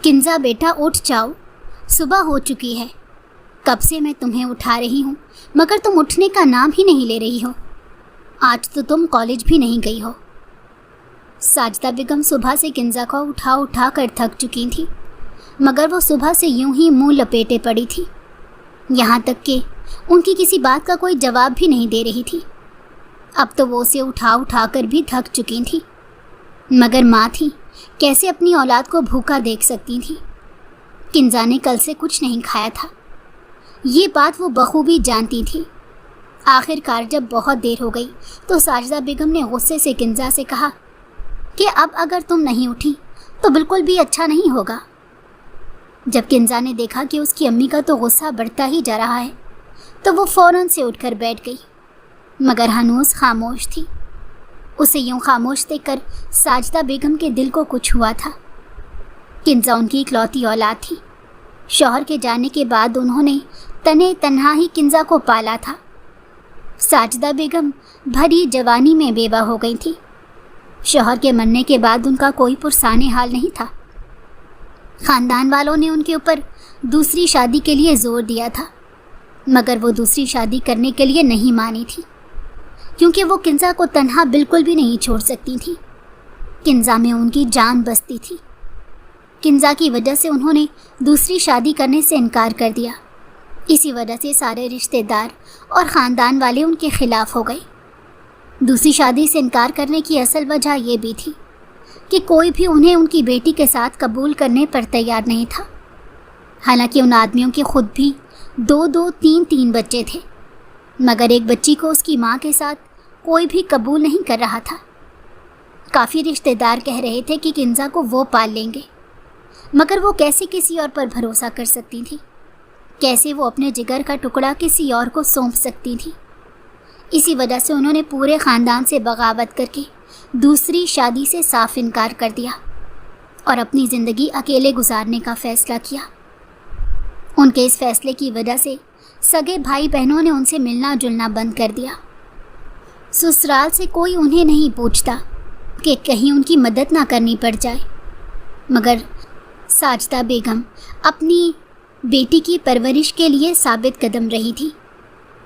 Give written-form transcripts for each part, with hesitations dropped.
کنزا بیٹا اٹھ جاؤ، صبح ہو چکی ہے، کب سے میں تمہیں اٹھا رہی ہوں مگر تم اٹھنے کا نام ہی نہیں لے رہی ہو۔ آج تو تم کالج بھی نہیں گئی ہو۔ ساجدہ بیگم صبح سے کنزا کو اٹھا اٹھا کر تھک چکی تھی، مگر وہ صبح سے یوں ہی منہ لپیٹے پڑی تھی، یہاں تک کہ ان کی کسی بات کا کوئی جواب بھی نہیں دے رہی تھی۔ اب تو وہ اسے اٹھا اٹھا کر بھی تھک چکی تھی، مگر ماں تھی، کیسے اپنی اولاد کو بھوکا دیکھ سکتی تھی؟ کنزا نے کل سے کچھ نہیں کھایا تھا، یہ بات وہ بخوبی جانتی تھی۔ آخر کار جب بہت دیر ہو گئی تو ساجدہ بیگم نے غصے سے کنزا سے کہا کہ اب اگر تم نہیں اٹھی تو بالکل بھی اچھا نہیں ہوگا۔ جب کنزا نے دیکھا کہ اس کی امی کا تو غصہ بڑھتا ہی جا رہا ہے تو وہ فوراً سے اٹھ کر بیٹھ گئی، مگر ہنوز خاموش تھی۔ اسے یوں خاموش دیکھ کر ساجدہ بیگم کے دل کو کچھ ہوا تھا۔ کنزا ان کی اکلوتی اولاد تھی، شوہر کے جانے کے بعد انہوں نے تنے تنہا ہی کنزا کو پالا تھا۔ ساجدہ بیگم بھری جوانی میں بیوہ ہو گئی تھی، شوہر کے مرنے کے بعد ان کا کوئی پرسان حال نہیں تھا۔ خاندان والوں نے ان کے اوپر دوسری شادی کے لیے زور دیا تھا، مگر وہ دوسری شادی کرنے کے لیے نہیں مانی تھی، کیونکہ وہ کنزا کو تنہا بالکل بھی نہیں چھوڑ سکتی تھی۔ کنزا میں ان کی جان بستی تھی، کنزا کی وجہ سے انہوں نے دوسری شادی کرنے سے انکار کر دیا۔ اسی وجہ سے سارے رشتہ دار اور خاندان والے ان کے خلاف ہو گئے۔ دوسری شادی سے انکار کرنے کی اصل وجہ یہ بھی تھی کہ کوئی بھی انہیں ان کی بیٹی کے ساتھ قبول کرنے پر تیار نہیں تھا، حالانکہ ان آدمیوں کے خود بھی 2-2 3-3 بچے تھے، مگر ایک بچی کو اس کی ماں کے ساتھ کوئی بھی قبول نہیں کر رہا تھا۔ کافی رشتہ دار کہہ رہے تھے کہ کنزا کو وہ پال لیں گے، مگر وہ کیسے کسی اور پر بھروسہ کر سکتی تھی؟ کیسے وہ اپنے جگر کا ٹکڑا کسی اور کو سونپ سکتی تھی؟ اسی وجہ سے انہوں نے پورے خاندان سے بغاوت کر کے دوسری شادی سے صاف انکار کر دیا اور اپنی زندگی اکیلے گزارنے کا فیصلہ کیا۔ ان کے اس فیصلے کی وجہ سے سگے بھائی بہنوں نے ان سے ملنا جلنا بند کر دیا۔ سسرال سے کوئی انہیں نہیں پوچھتا کہ کہیں ان کی مدد نہ کرنی پڑ جائے، مگر ساجدہ بیگم اپنی بیٹی کی پرورش کے لیے ثابت قدم رہی تھی۔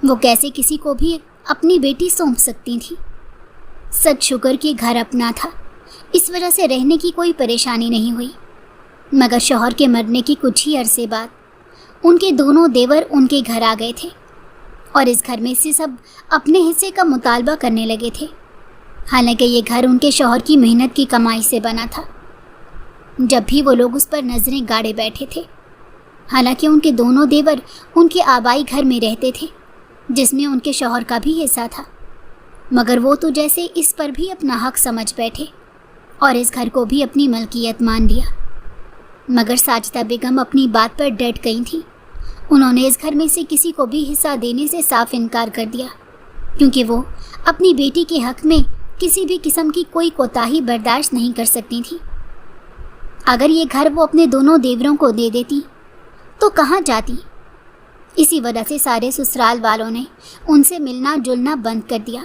وہ کیسے کسی کو بھی اپنی بیٹی سونپ سکتی تھی؟ سچ شکر کہ گھر اپنا تھا، اس وجہ سے رہنے کی کوئی پریشانی نہیں ہوئی، مگر شوہر کے مرنے کی کچھ ہی عرصے بعد ان کے دونوں دیور ان کے گھر آ گئے تھے اور اس گھر میں سے سب اپنے حصے کا مطالبہ کرنے لگے تھے، حالانکہ یہ گھر ان کے شوہر کی محنت کی کمائی سے بنا تھا۔ جب بھی وہ لوگ اس پر نظریں گاڑے بیٹھے تھے، حالانکہ ان کے دونوں دیور ان کے آبائی گھر میں رہتے تھے جس میں ان کے شوہر کا بھی حصہ تھا، مگر وہ تو جیسے اس پر بھی اپنا حق سمجھ بیٹھے اور اس گھر کو بھی اپنی ملکیت مان لیا۔ مگر ساجدہ بیگم اپنی بات پر ڈٹ گئی تھی۔ انہوں نے اس گھر میں سے کسی کو بھی حصہ دینے سے صاف انکار کر دیا، کیونکہ وہ اپنی بیٹی کے حق میں کسی بھی قسم کی کوئی کوتاہی برداشت نہیں کر سکتی تھی۔ اگر یہ گھر وہ اپنے دونوں دیوروں کو دے دیتی تو کہاں جاتی؟ اسی وجہ سے سارے سسرال والوں نے ان سے ملنا جلنا بند کر دیا۔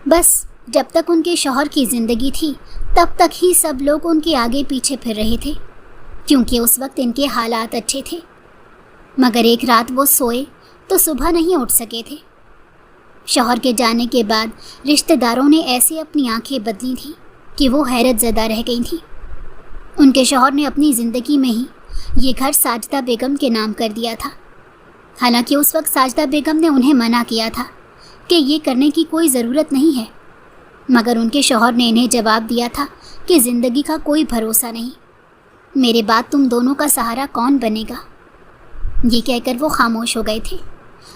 بس جب تک ان کے شوہر کی زندگی تھی تب تک ہی سب لوگ ان کے آگے پیچھے پھر رہے تھے، کیونکہ اس وقت ان کے حالات اچھے تھے۔ مگر ایک رات وہ سوئے تو صبح نہیں اٹھ سکے تھے۔ شوہر کے جانے کے بعد رشتہ داروں نے ایسے اپنی آنکھیں بدلی تھیں کہ وہ حیرت زدہ رہ گئی تھیں۔ ان کے شوہر نے اپنی زندگی میں ہی یہ گھر ساجدہ بیگم کے نام کر دیا تھا، حالانکہ اس وقت ساجدہ بیگم نے انہیں منع کیا تھا کہ یہ کرنے کی کوئی ضرورت نہیں ہے، مگر ان کے شوہر نے انہیں جواب دیا تھا کہ زندگی کا کوئی بھروسہ نہیں، میرے بعد تم دونوں کا سہارا کون بنے گا؟ یہ کہہ کر وہ خاموش ہو گئے تھے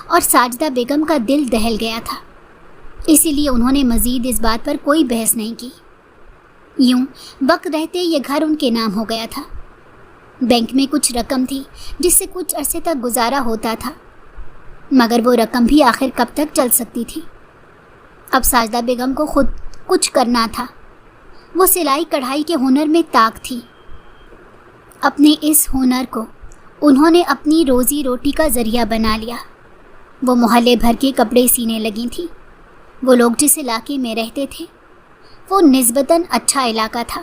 اور ساجدہ بیگم کا دل دہل گیا تھا، اسی لیے انہوں نے مزید اس بات پر کوئی بحث نہیں کی۔ یوں وقت رہتے یہ گھر ان کے نام ہو گیا تھا۔ بینک میں کچھ رقم تھی جس سے کچھ عرصے تک گزارا ہوتا تھا، مگر وہ رقم بھی آخر کب تک چل سکتی تھی؟ اب ساجدہ بیگم کو خود کچھ کرنا تھا۔ وہ سلائی کڑھائی کے ہنر میں طاق تھی۔ اپنے اس ہنر کو انہوں نے اپنی روزی روٹی کا ذریعہ بنا لیا۔ وہ محلے بھر کے کپڑے سینے لگی تھیں۔ وہ لوگ جس علاقے میں رہتے تھے وہ نسبتاً اچھا علاقہ تھا،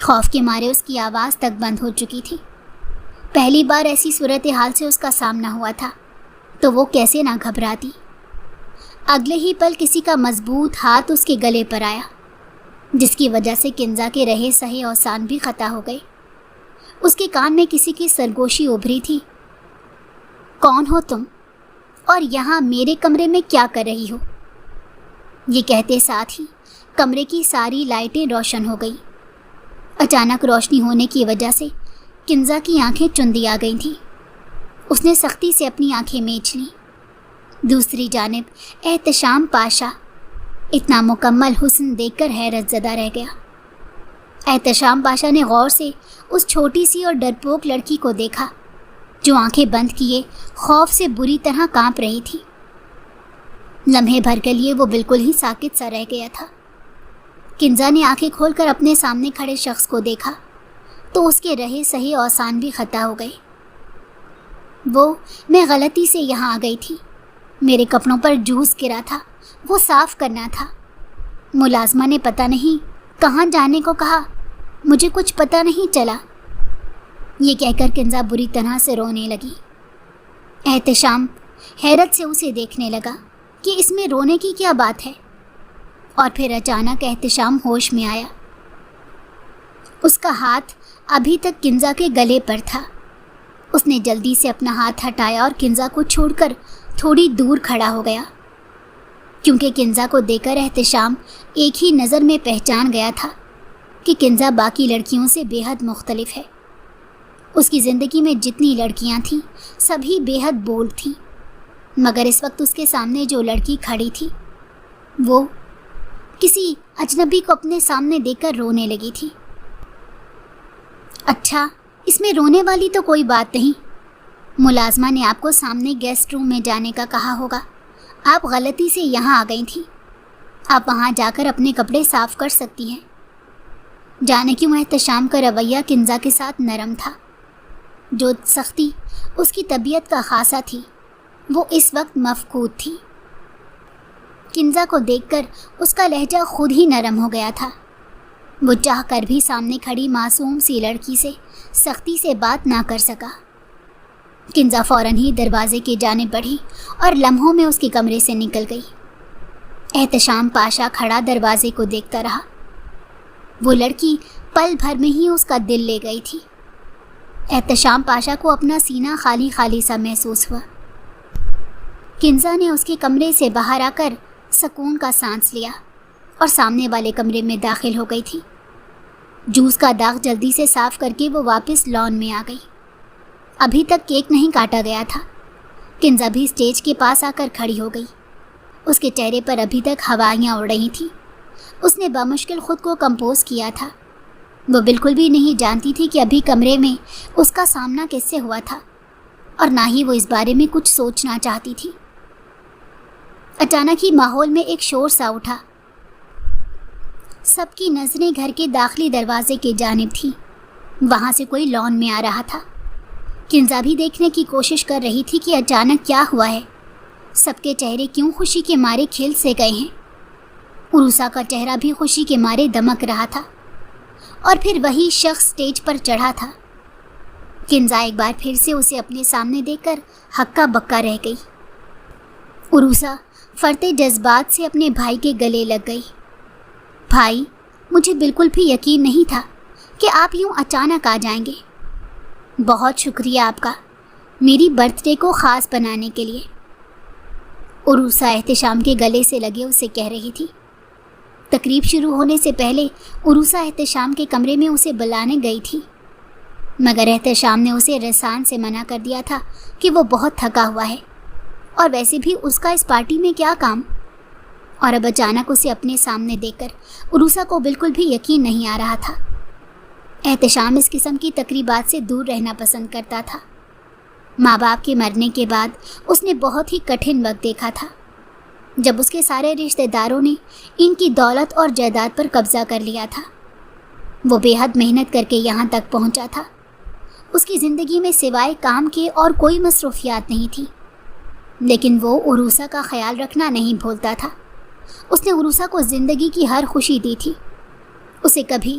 خوف کے مارے اس کی آواز تک بند ہو چکی تھی۔ پہلی بار ایسی صورتحال سے اس کا سامنا ہوا تھا تو وہ کیسے نہ گھبراتی۔ اگلے ہی پل کسی کا مضبوط ہاتھ اس کے گلے پر آیا، جس کی وجہ سے کنزا کے رہے سہے اوسان بھی خطا ہو گئے۔ اس کے کان میں کسی کی سرگوشی ابھری تھی، کون ہو تم اور یہاں میرے کمرے میں کیا کر رہی ہو؟ یہ کہتے ساتھ ہی کمرے کی ساری لائٹیں روشن ہو گئیں۔ اچانک روشنی ہونے کی وجہ سے کنزا کی آنکھیں چندی آ گئی تھیں۔ اس نے سختی سے اپنی آنکھیں میچ لیں۔ دوسری جانب احتشام پاشا اتنا مکمل حسن دیکھ کر حیرت زدہ رہ گیا۔ احتشام پاشا نے غور سے اس چھوٹی سی اور ڈرپوک لڑکی کو دیکھا جو آنکھیں بند کیے خوف سے بری طرح کانپ رہی تھی۔ لمحے بھر کے لیے وہ بالکل ہی ساکت سا رہ گیا تھا۔ کنزا نے آنکھیں کھول کر اپنے سامنے کھڑے شخص کو دیکھا تو اس کے رہے سہے اوسان بھی خطا ہو گئے۔ میں غلطی سے یہاں آ گئی تھی، میرے کپڑوں پر جوس گرا تھا، وہ صاف کرنا تھا۔ ملازمہ نے پتہ نہیں کہاں جانے کو کہا، مجھے کچھ پتہ نہیں چلا۔ یہ کہہ کر کنزا بری طرح سے رونے لگی۔ احتشام حیرت سے اسے دیکھنے لگا کہ اس میں رونے کی کیا بات ہے، اور پھر اچانک احتشام ہوش میں آیا۔ اس کا ہاتھ ابھی تک کنزا کے گلے پر تھا۔ اس نے جلدی سے اپنا ہاتھ ہٹایا اور کنزا کو چھوڑ کر تھوڑی دور کھڑا ہو گیا، کیونکہ کنزا کو دیکھ کر احتشام ایک ہی نظر میں پہچان گیا تھا کہ کنزا باقی لڑکیوں سے بے حد مختلف ہے۔ اس کی زندگی میں جتنی لڑکیاں تھیں سبھی بے حد بولڈ تھیں، مگر اس وقت اس کے سامنے جو لڑکی کھڑی تھی وہ کسی اجنبی کو اپنے سامنے دیکھ کر رونے لگی تھی۔ اچھا، اس میں رونے والی تو کوئی بات نہیں، ملازمہ نے آپ کو سامنے گیسٹ روم میں جانے کا کہا ہوگا، آپ غلطی سے یہاں آ گئی تھیں، آپ وہاں جا کر اپنے کپڑے صاف کر سکتی ہیں۔ جانے کیوں احتشام کا رویہ کنزا کے ساتھ نرم تھا، جو سختی اس کی طبیعت کا خاصہ تھی وہ اس وقت مفقود تھی۔ کنزا کو دیکھ کر اس کا لہجہ خود ہی نرم ہو گیا تھا۔ وہ چاہ کر بھی سامنے کھڑی معصوم سی لڑکی سے سختی سے بات نہ کر سکا۔ کنزا فوراً ہی دروازے کی جانب بڑھی اور لمحوں میں اس کے کمرے سے نکل گئی۔ احتشام پاشا کھڑا دروازے کو دیکھتا رہا۔ وہ لڑکی پل بھر میں ہی اس کا دل لے گئی تھی۔ احتشام پاشا کو اپنا سینہ خالی خالی سا محسوس ہوا۔ کنزا نے اس کے کمرے سے باہر آ کر سکون کا سانس لیا اور سامنے والے کمرے میں داخل ہو گئی تھی۔ جوس کا داغ جلدی سے صاف کر کے وہ واپس لان میں آ گئی۔ ابھی تک کیک نہیں کاٹا گیا تھا۔ کنزا بھی اسٹیج کے پاس آ کر کھڑی ہو گئی۔ اس کے چہرے پر ابھی تک ہوائیاں اڑ رہی تھیں۔ اس نے بمشکل خود کو کمپوز کیا تھا۔ وہ بالکل بھی نہیں جانتی تھی کہ ابھی کمرے میں اس کا سامنا کس سے ہوا تھا، اور نہ ہی وہ اس بارے میں کچھ سوچنا چاہتی تھی۔ اچانک ہی ماحول میں ایک شور سا اٹھا۔ سب کی نظریں گھر کے داخلی دروازے کی جانب تھیں۔ وہاں سے کوئی لان میں آ رہا تھا۔ کنزا بھی دیکھنے کی کوشش کر رہی تھی کہ اچانک کیا ہوا ہے، سب کے چہرے کیوں خوشی کے مارے کھل سے گئے ہیں۔ عروسہ کا چہرہ بھی خوشی کے مارے دمک رہا تھا، اور پھر وہی شخص سٹیج پر چڑھا تھا۔ کنزا ایک بار پھر سے اسے اپنے سامنے دیکھ کر ہکا بکا رہ گئی۔ عروسہ فرتے جذبات سے اپنے بھائی کے گلے لگ گئی۔ بھائی، مجھے بالکل بھی یقین نہیں تھا کہ آپ یوں اچانک آ جائیں گے۔ بہت شکریہ آپ کا میری برتھ ڈے کو خاص بنانے کے لیے، عروسہ احتشام کے گلے سے لگے اسے کہہ رہی تھی۔ تقریب شروع ہونے سے پہلے عروسہ احتشام کے کمرے میں اسے بلانے گئی تھی، مگر احتشام نے اسے رسان سے منع کر دیا تھا کہ وہ بہت تھکا ہوا ہے، اور ویسے بھی اس کا اس پارٹی میں کیا کام۔ اور اب اچانک اسے اپنے سامنے دیکھ کر عروسہ کو بالکل بھی یقین نہیں آ رہا تھا۔ احتشام اس قسم کی تقریبات سے دور رہنا پسند کرتا تھا۔ ماں باپ کے مرنے کے بعد اس نے بہت ہی کٹھن وقت دیکھا تھا، جب اس کے سارے رشتہ داروں نے ان کی دولت اور جائیداد پر قبضہ کر لیا تھا۔ وہ بے حد محنت کر کے یہاں تک پہنچا تھا۔ اس کی زندگی میں سوائے کام کے اور کوئی مصروفیات نہیں تھی، لیکن وہ عروسہ کا خیال رکھنا نہیں بھولتا تھا۔ اس نے عروسہ کو زندگی کی ہر خوشی دی تھی۔ اسے کبھی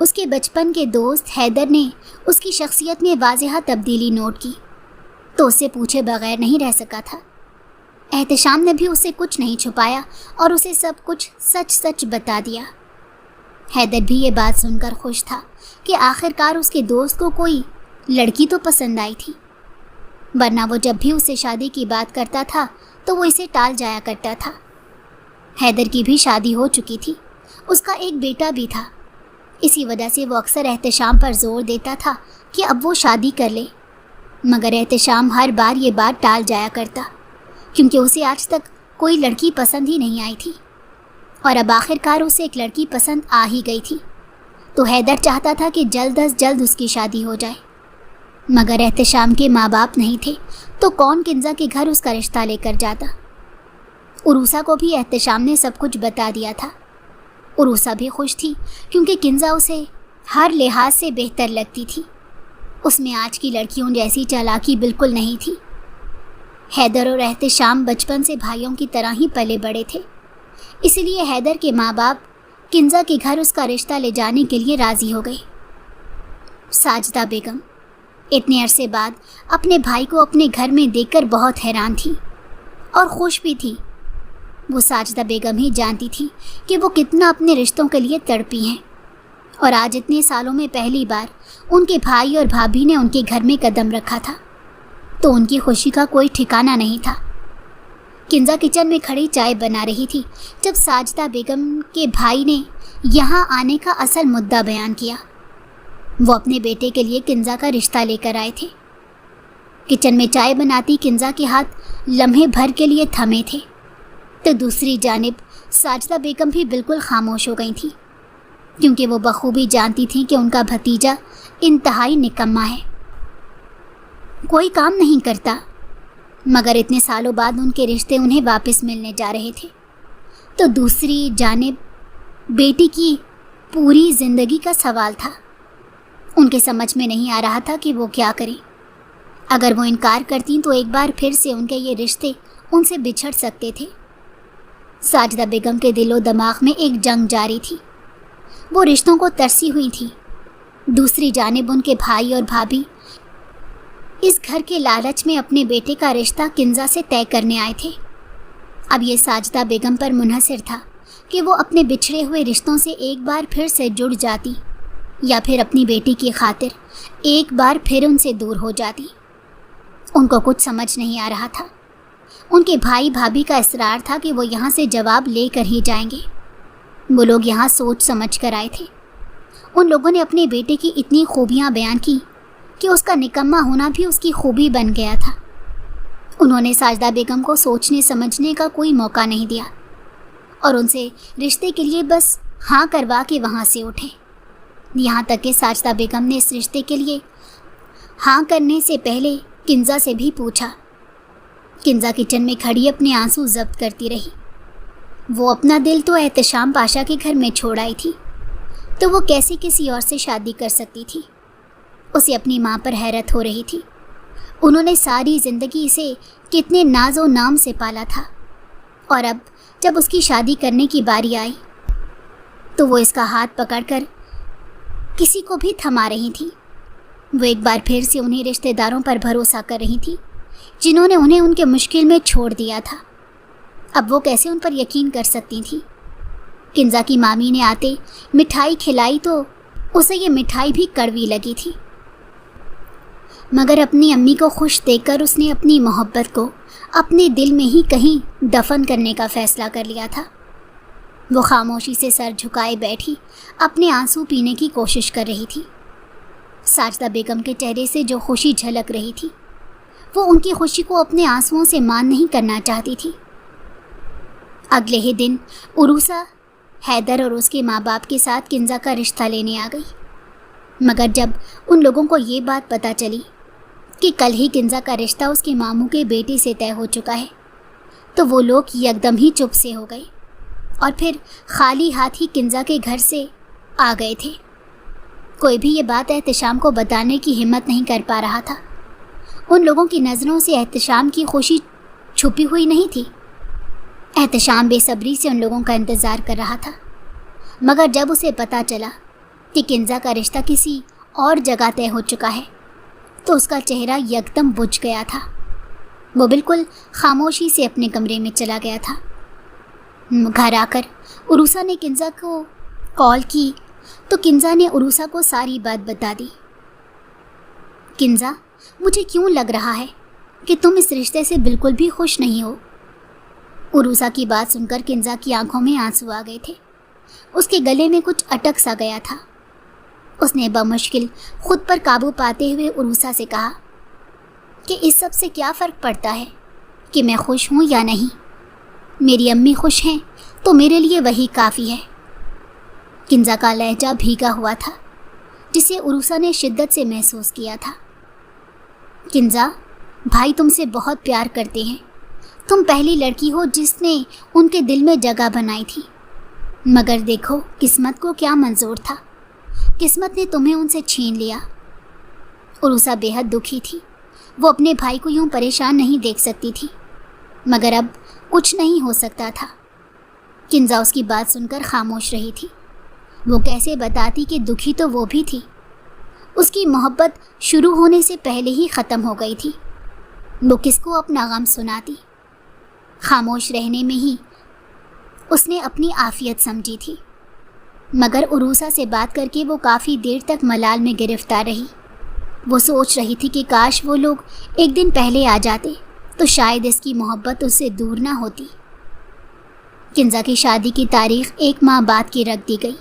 اس کے بچپن کے دوست حیدر نے اس کی شخصیت میں واضح تبدیلی نوٹ کی تو اسے پوچھے بغیر نہیں رہ سکا تھا۔ احتشام نے بھی اسے کچھ نہیں چھپایا اور اسے سب کچھ سچ سچ بتا دیا۔ حیدر بھی یہ بات سن کر خوش تھا کہ آخرکار اس کے دوست کو کوئی لڑکی تو پسند آئی تھی، ورنہ وہ جب بھی اسے شادی کی بات کرتا تھا تو وہ اسے ٹال جایا کرتا تھا۔ حیدر کی بھی شادی ہو چکی تھی، اس کا ایک بیٹا بھی تھا، اسی وجہ سے وہ اکثر احتشام پر زور دیتا تھا کہ اب وہ شادی کر لے، مگر احتشام ہر بار یہ بات ٹال جایا کرتا کیونکہ اسے آج تک کوئی لڑکی پسند ہی نہیں آئی تھی، اور اب آخرکار اسے ایک لڑکی پسند آ ہی گئی تھی تو حیدر چاہتا تھا کہ جلد از جلد اس کی شادی ہو جائے، مگر احتشام کے ماں باپ نہیں تھے تو کون کنزا کے گھر اس کا رشتہ لے کر جاتا۔ عروسہ کو بھی احتشام نے سب کچھ بتا دیا تھا۔ عروسہ بھی خوش تھی کیونکہ کنزا اسے ہر لحاظ سے بہتر لگتی تھی، اس میں آج کی لڑکیوں جیسی چالاکی بالکل نہیں تھی۔ حیدر اور احتشام بچپن سے بھائیوں کی طرح ہی پلے بڑے تھے، اس لیے حیدر کے ماں باپ کنزا کے گھر اس کا رشتہ لے جانے کے لیے راضی ہو گئے۔ ساجدہ بیگم اتنے عرصے بعد اپنے بھائی کو اپنے گھر میں دیکھ کر بہت حیران تھی اور خوش بھی تھی۔ وہ ساجدہ بیگم ہی جانتی تھی کہ وہ کتنا اپنے رشتوں کے لیے تڑپی ہیں، اور آج اتنے سالوں میں پہلی بار ان کے بھائی اور بھابھی نے ان کے گھر میں قدم رکھا تھا تو ان کی خوشی کا کوئی ٹھکانہ نہیں تھا۔ کنزا کچن میں کھڑی چائے بنا رہی تھی جب ساجدہ بیگم کے بھائی نے یہاں آنے کا اصل مدعا بیان کیا۔ وہ اپنے بیٹے کے لیے کنزا کا رشتہ لے کر آئے تھے۔ کچن میں چائے بناتی کنزا کے ہاتھ لمحے بھر کے لیے تھمے تھے تو دوسری جانب ساجدہ بیگم بھی بالکل خاموش ہو گئی تھی کیونکہ وہ بخوبی جانتی تھیں کہ ان کا بھتیجا انتہائی نکما ہے، کوئی کام نہیں کرتا، مگر اتنے سالوں بعد ان کے رشتے انہیں واپس ملنے جا رہے تھے تو دوسری جانب بیٹی کی پوری زندگی کا سوال تھا۔ ان کے سمجھ میں نہیں آ رہا تھا کہ وہ کیا کریں۔ اگر وہ انکار کرتیں تو ایک بار پھر سے ان کے یہ رشتے ان سے بچھڑ سکتے تھے۔ ساجدہ بیگم کے دل و دماغ میں ایک جنگ جاری تھی، وہ رشتوں کو ترسی ہوئی تھی۔ دوسری جانب ان کے بھائی اور بھابھی اس گھر کے لالچ میں اپنے بیٹے کا رشتہ کنزا سے طے کرنے آئے تھے۔ اب یہ ساجدہ بیگم پر منحصر تھا کہ وہ اپنے بچھڑے ہوئے رشتوں سے ایک بار پھر سے جڑ جاتی یا پھر اپنی بیٹی کی خاطر ایک بار پھر ان سے دور ہو جاتی۔ ان کو کچھ سمجھ نہیں آ رہا تھا۔ ان کے بھائی بھابھی کا اصرار تھا کہ وہ یہاں سے جواب لے کر ہی جائیں گے۔ وہ لوگ یہاں سوچ سمجھ کر آئے تھے۔ ان لوگوں نے اپنے بیٹے کی اتنی خوبیاں بیان کی کہ اس کا نکما ہونا بھی اس کی خوبی بن گیا تھا۔ انہوں نے ساجدہ بیگم کو سوچنے سمجھنے کا کوئی موقع نہیں دیا اور ان سے رشتے کے لیے بس ہاں کروا کے وہاں سے اٹھے، یہاں تک کہ ساجدہ بیگم نے اس رشتے کے لیے ہاں کرنے سے پہلے کنزا سے بھی پوچھا۔ کنزا کچن میں کھڑی اپنے آنسو ضبط کرتی رہی۔ وہ اپنا دل تو احتشام پاشا کے گھر میں چھوڑ آئی تھی تو وہ کیسے کسی اور سے شادی کر سکتی تھی؟ اسے اپنی ماں پر حیرت ہو رہی تھی۔ انہوں نے ساری زندگی اسے کتنے ناز و نام سے پالا تھا، اور اب جب اس کی شادی کرنے کی باری آئی تو وہ اس کا ہاتھ پکڑ کر کسی کو بھی تھما رہی تھی۔ وہ ایک بار پھر سے انہیں رشتہ داروں پر بھروسہ کر رہی تھی جنہوں نے انہیں ان کے مشکل میں چھوڑ دیا تھا۔ اب وہ کیسے ان پر یقین کر سکتی تھی؟ کنزا کی مامی نے آتے مٹھائی کھلائی تو اسے یہ مٹھائی بھی کڑوی لگی تھی، مگر اپنی امی کو خوش دیکھ کر اس نے اپنی محبت کو اپنے دل میں ہی کہیں دفن کرنے کا فیصلہ کر لیا تھا۔ وہ خاموشی سے سر جھکائے بیٹھی اپنے آنسو پینے کی کوشش کر رہی تھی۔ ساجدہ بیگم کے چہرے سے جو خوشی جھلک رہی تھی وہ ان کی خوشی کو اپنے آنسوؤں سے مان نہیں کرنا چاہتی تھی۔ اگلے ہی دن عروسہ حیدر اور اس کے ماں باپ کے ساتھ کنزا کا رشتہ لینے آ گئی، مگر جب ان لوگوں کو یہ بات پتہ چلی کہ کل ہی کنزا کا رشتہ اس کے ماموں کے بیٹے سے طے ہو چکا ہے تو وہ لوگ یکدم ہی چپ سے ہو گئے اور پھر خالی ہاتھ ہی کنزا کے گھر سے آ گئے تھے۔ کوئی بھی یہ بات احتشام کو بتانے کی ہمت نہیں کر پا رہا تھا۔ ان لوگوں کی نظروں سے احتشام کی خوشی چھپی ہوئی نہیں تھی۔ احتشام بے صبری سے ان لوگوں کا انتظار کر رہا تھا، مگر جب اسے پتہ چلا کہ کنزا کا رشتہ کسی اور جگہ طے ہو چکا ہے تو اس کا چہرہ یکدم بجھ گیا تھا۔ وہ بالکل خاموشی سے اپنے کمرے میں چلا گیا تھا۔ گھر آ کر عروسہ نے کنزا کو کال کی تو کنزا نے عروسہ کو ساری بات بتا دی۔ کنزا، مجھے کیوں لگ رہا ہے کہ تم اس رشتے سے بالکل بھی خوش نہیں ہو۔ عروسہ کی بات سن کر کنزا کی آنکھوں میں آنسو آ گئے تھے۔ اس کے گلے میں کچھ اٹک سا گیا تھا۔ اس نے بمشکل خود پر قابو پاتے ہوئے عروسہ سے کہا کہ اس سب سے کیا فرق پڑتا ہے کہ میں خوش ہوں یا نہیں؟ میری امی خوش ہیں تو میرے لیے وہی کافی ہے۔ کنزا کا لہجہ بھیگا ہوا تھا جسے عروسہ نے شدت سے محسوس کیا تھا۔ کنزا، بھائی تم سے بہت پیار کرتے ہیں۔ تم پہلی لڑکی ہو جس نے ان کے دل میں جگہ بنائی تھی، مگر دیکھو قسمت کو کیا منظور تھا، قسمت نے تمہیں ان سے چھین لیا۔ عروسہ بے حد دکھی تھی۔ وہ اپنے بھائی کو یوں پریشان نہیں دیکھ سکتی تھی، مگر اب کچھ نہیں ہو سکتا تھا۔ کنزا اس کی بات سن کر خاموش رہی تھی۔ وہ کیسے بتاتی کہ دکھی تو وہ بھی تھی۔ اس کی محبت شروع ہونے سے پہلے ہی ختم ہو گئی تھی۔ وہ کس کو اپنا غم سناتی؟ خاموش رہنے میں ہی اس نے اپنی عافیت سمجھی تھی، مگر عروسہ سے بات کر کے وہ کافی دیر تک ملال میں گرفتار رہی۔ وہ سوچ رہی تھی کہ کاش وہ لوگ ایک دن پہلے آ جاتے تو شاید اس کی محبت اس سے دور نہ ہوتی۔ کنزا کی شادی کی تاریخ 1 ماہ بعد کی رکھ دی گئی۔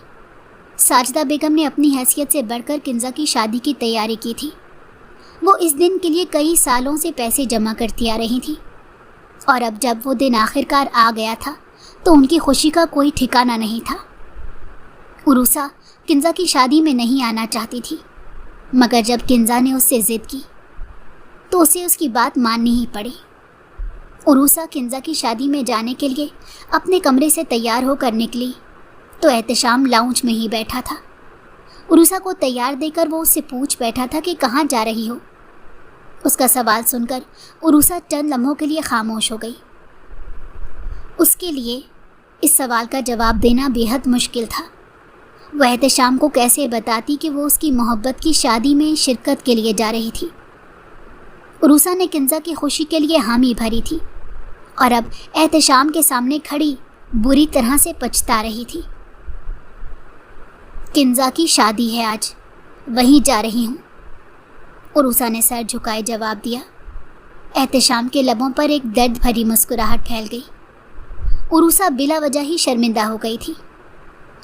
ساجدہ بیگم نے اپنی حیثیت سے بڑھ کر کنزا کی شادی کی تیاری کی تھی۔ وہ اس دن کے لیے کئی سالوں سے پیسے جمع کرتی آ رہی تھی، اور اب جب وہ دن آخرکار آ گیا تھا تو ان کی خوشی کا کوئی ٹھکانہ نہیں تھا۔ عروسہ کنزا کی شادی میں نہیں آنا چاہتی تھی، مگر جب کنزا نے اس سے ضد کی تو اسے اس کی بات ماننی ہی پڑی۔ عروسہ کنزا کی شادی میں جانے کے لیے اپنے کمرے سے تیار ہو کر نکلی تو احتشام لاؤنج میں ہی بیٹھا تھا۔ عروسہ کو تیار دے کر وہ اس سے پوچھ بیٹھا تھا کہ کہاں جا رہی ہو۔ اس کا سوال سن کر عروسہ چند لمحوں کے لیے خاموش ہو گئی۔ اس کے لیے اس سوال کا جواب دینا بے حد مشکل تھا۔ وہ احتشام کو کیسے بتاتی کہ وہ اس کی محبت کی شادی میں شرکت کے لیے جا رہی تھی۔ عروسہ نے کنزا کی خوشی کے لیے حامی بھری تھی، اور اب احتشام کے سامنے کھڑی بری طرح سے پچھتا رہی تھی۔ کنزا کی شادی ہے آج، وہیں جا رہی ہوں، عروسہ نے سر جھکائے جواب دیا۔ احتشام کے لبوں پر ایک درد بھری مسکراہٹ پھیل گئی۔ عروسہ بلا وجہ ہی شرمندہ ہو گئی تھی۔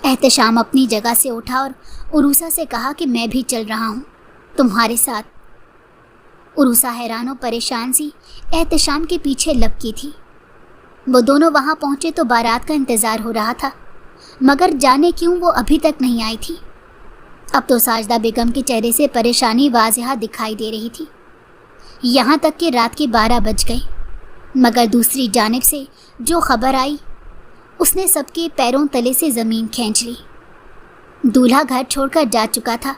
احتشام اپنی جگہ سے اٹھا اور عروسہ سے کہا کہ میں بھی چل رہا ہوں تمہارے ساتھ۔ عروسہ حیران و پریشان سی احتشام کے پیچھے لپکی تھی۔ وہ دونوں وہاں پہنچے تو بارات کا انتظار ہو رہا تھا، مگر جانے کیوں وہ ابھی تک نہیں آئی تھی۔ اب تو ساجدہ بیگم کے چہرے سے پریشانی واضح دکھائی دے رہی تھی، یہاں تک کہ رات کے 12 بج گئے، مگر دوسری جانب سے جو خبر آئی اس نے سب کے پیروں تلے سے زمین کھینچ لی۔ دولہا گھر چھوڑ کر جا چکا تھا،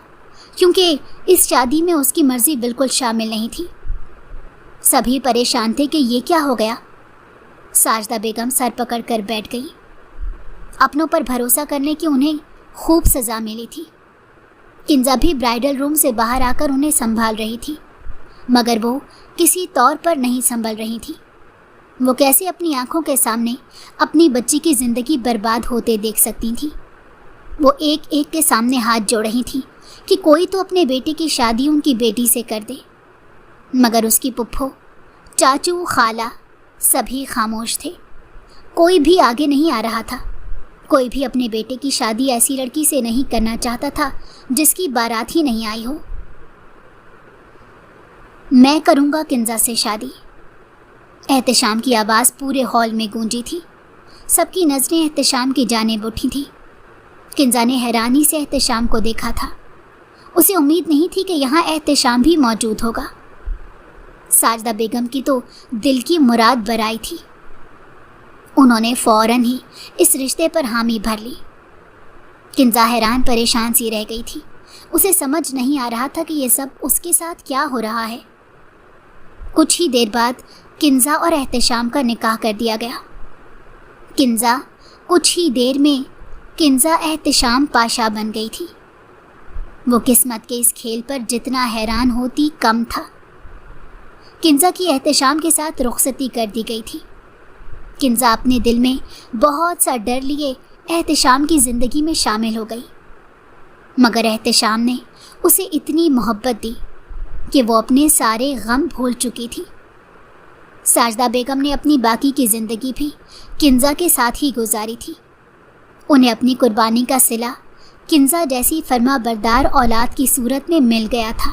کیونکہ اس شادی میں اس کی مرضی بالکل شامل نہیں تھی۔ سبھی پریشان تھے کہ یہ کیا ہو گیا۔ ساجدہ بیگم سر پکڑ کر بیٹھ گئی۔ اپنوں پر بھروسہ کرنے کی انہیں خوب سزا ملی تھی۔ کنزا بھی برائیڈل روم سے باہر آ کر انہیں سنبھال رہی تھی، مگر وہ کسی طور پر نہیں سنبھل رہی تھی۔ وہ کیسے اپنی آنکھوں کے سامنے اپنی بچی کی زندگی برباد ہوتے دیکھ سکتی تھیں۔ وہ ایک ایک کے سامنے ہاتھ جوڑ رہی تھیں کہ کوئی تو اپنے بیٹے کی شادی ان کی بیٹی سے کر دے، مگر اس کی پپھو، چاچو، خالہ سبھی خاموش تھے۔ کوئی بھی آگے نہیں آ رہا تھا۔ کوئی بھی اپنے بیٹے کی شادی ایسی لڑکی سے نہیں کرنا چاہتا تھا جس کی بارات ہی نہیں آئی ہو۔ میں کروں گا کنزا سے شادی، احتشام کی آواز پورے ہال میں گونجی تھی۔ سب کی نظریں احتشام کی جانب اٹھی تھیں۔ کنزا نے حیرانی سے احتشام کو دیکھا تھا۔ اسے امید نہیں تھی کہ یہاں احتشام بھی موجود ہوگا۔ ساجدہ بیگم کی تو دل کی مراد برائی تھی۔ انہوں نے فوراً ہی اس رشتے پر حامی بھر لی۔ کنزا حیران پریشان سی رہ گئی تھی۔ اسے سمجھ نہیں آ رہا تھا کہ یہ سب اس کے ساتھ کیا ہو رہا ہے۔ کچھ ہی دیر بعد کنزا اور احتشام کا نکاح کر دیا گیا۔ کچھ ہی دیر میں کنزا احتشام پاشا بن گئی تھی۔ وہ قسمت کے اس کھیل پر جتنا حیران ہوتی کم تھا۔ کنزا کی احتشام کے ساتھ رخصتی کر دی گئی تھی۔ کنزا اپنے دل میں بہت سا ڈر لیے احتشام کی زندگی میں شامل ہو گئی، مگر احتشام نے اسے اتنی محبت دی کہ وہ اپنے سارے غم بھول چکی تھی۔ ساجدہ بیگم نے اپنی باقی کی زندگی بھی کنزا کے ساتھ ہی گزاری تھی۔ انہیں اپنی قربانی کا صلہ کنزا جیسی فرما بردار اولاد کی صورت میں مل گیا تھا۔